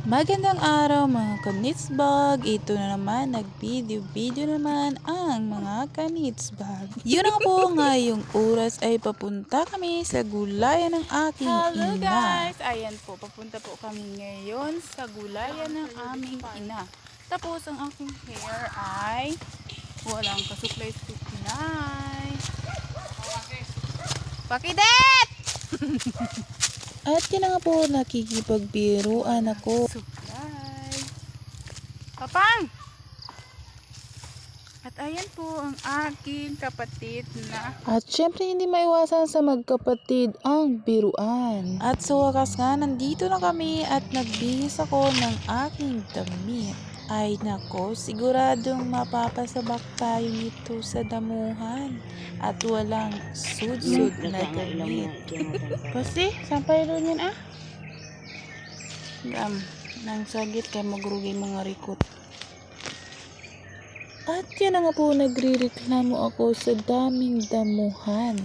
Magandang araw mga kanitsbag! Ito na naman, nag-video naman ang mga kanitsbag. Yun na nga po, ngayong oras ay papunta kami sa gulayan ng aking Hello ina. guys! Ayan po, papunta po kami ngayon sa gulayan ng aming ina. Tapos ang aking hair ay walang kasuklay-suklay. Pakidet! At yun na nga po, nakikipagbiruan ako. Suklay. Papang! At ayan po ang aking kapatid na At syempre hindi maiwasan sa magkapatid ang biruan. At sa wakas nga, nandito na kami at nagbihis ako ng aking damit. Ay nako, siguradong mapapasabak tayo nito sa damuhan at walang sudsud na damit. Pasti, sampay doon yan ah. Dam, nang sagit kay magrugi mga rikot. At yan na nga po, nagrireklamo ako sa daming damuhan.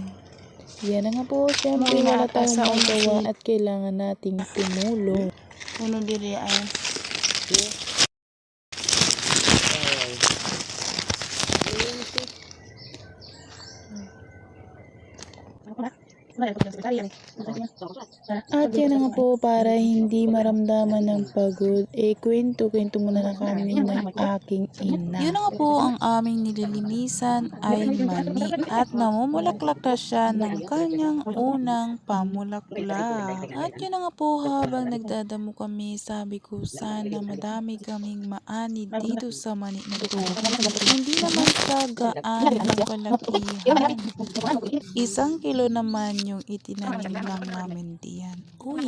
Yan na nga po, syempre wala tayong magawa at kailangan nating tumulong. Puno diri ay. At yan na nga po, para hindi maramdaman ng pagod, kwento muna na kami ng aking ina. Yun na nga po, ang aming nililinisan ay mani at namumulaklak na siya ng kanyang unang pamulaklak. At yun na nga po, habang nagdadamo kami, sabi ko sana madami kaming maanid dito sa mani na to. Hindi naman sa gaan ng palakihan. 1 kilo naman yung itinanim lang namin diyan. Uy,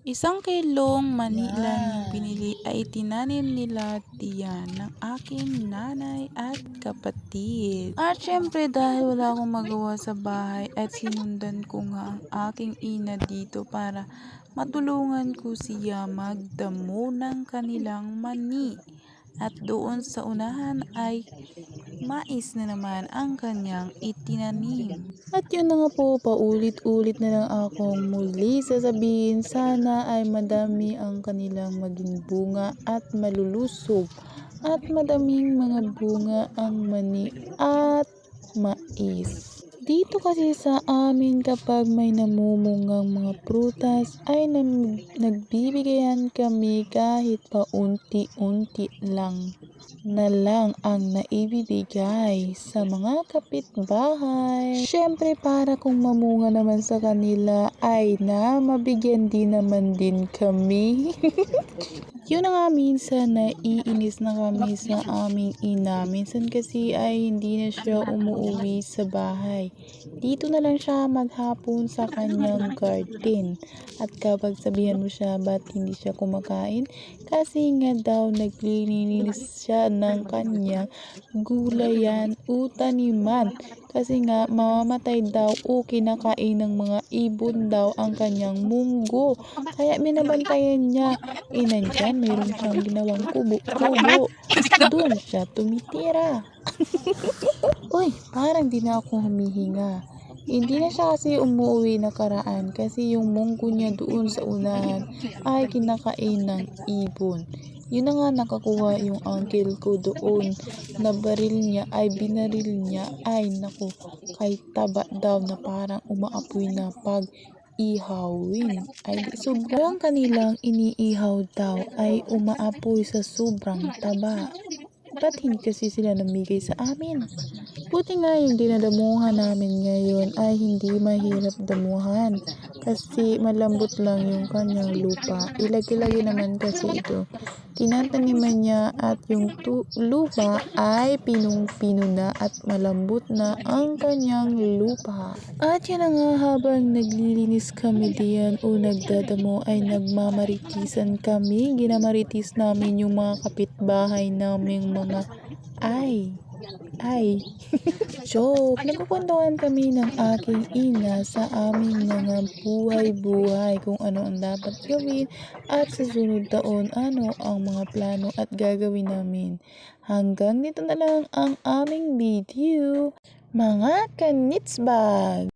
1 kilong mani lang yung binili ay tinanim nila diyan ng aking nanay at kapatid. At syempre dahil wala akong magawa sa bahay at sinundan ko nga ang aking ina dito para matulungan ko siya magdamo ng kanilang mani. At doon sa unahan ay mais na naman ang kanyang itinanim. At yun na nga po, paulit-ulit na lang akong muli sasabihin, sana ay madami ang kanilang maging bunga at malulusob. At madaming mga bunga ang mani at mais. Dito kasi sa amin kapag may namumungang mga prutas ay nagbibigayan kami kahit paunti-unti lang ang naibibigay sa mga kapitbahay. Syempre para kung mamunga naman sa kanila ay mabigyan din naman din kami. Yun na nga, minsan naiinis na kami sa aming ina. Minsan kasi ay hindi na siya umuwi sa bahay. Dito na lang siya maghapon sa kanyang garden. At kapag sabihan mo siya ba't hindi siya kumakain, kasi nga daw naglilinis siya ng kanyang gulayan o taniman. Kasi nga mamamatay daw o kinakain ng mga ibon daw ang kanyang munggo. Kaya binabantayan niya. Nandyan, mayroon siyang ginawang kubo. Doon siya tumitira. Uy, parang di na ako humihinga. Hindi na siya kasi umuwi nakaraan kasi yung munggo niya doon sa unahan ay kinakain ng ibon. Yun na nga, nakakuha yung uncle ko doon na binaril niya ay naku, kay taba daw na parang umaapoy na pag ihawin. Ay sobrang kanilang iniihaw daw ay umaapoy sa sobrang taba. Ba't hindi kasi sila namigay sa amin? Buti nga yung dinadamuhan namin ngayon ay hindi mahirap damuhan kasi malambot lang yung kanyang lupa. Ilagi-lagi naman kasi ito. Tinataniman niya at yung lupa ay pinong-pino na at malambot na ang kanyang lupa. At yan na nga, habang naglilinis kami diyan o nagdadamo ay nagmamaritisan kami. Ginamaritis namin yung mga kapitbahay naming mga joke. Nagkukwentuhan kami ng aking ina sa aming mga buhay-buhay kung ano ang dapat gawin at sa sunod taon ano ang mga plano at gagawin namin. Hanggang dito na lang ang aming video, mga kanitsbag!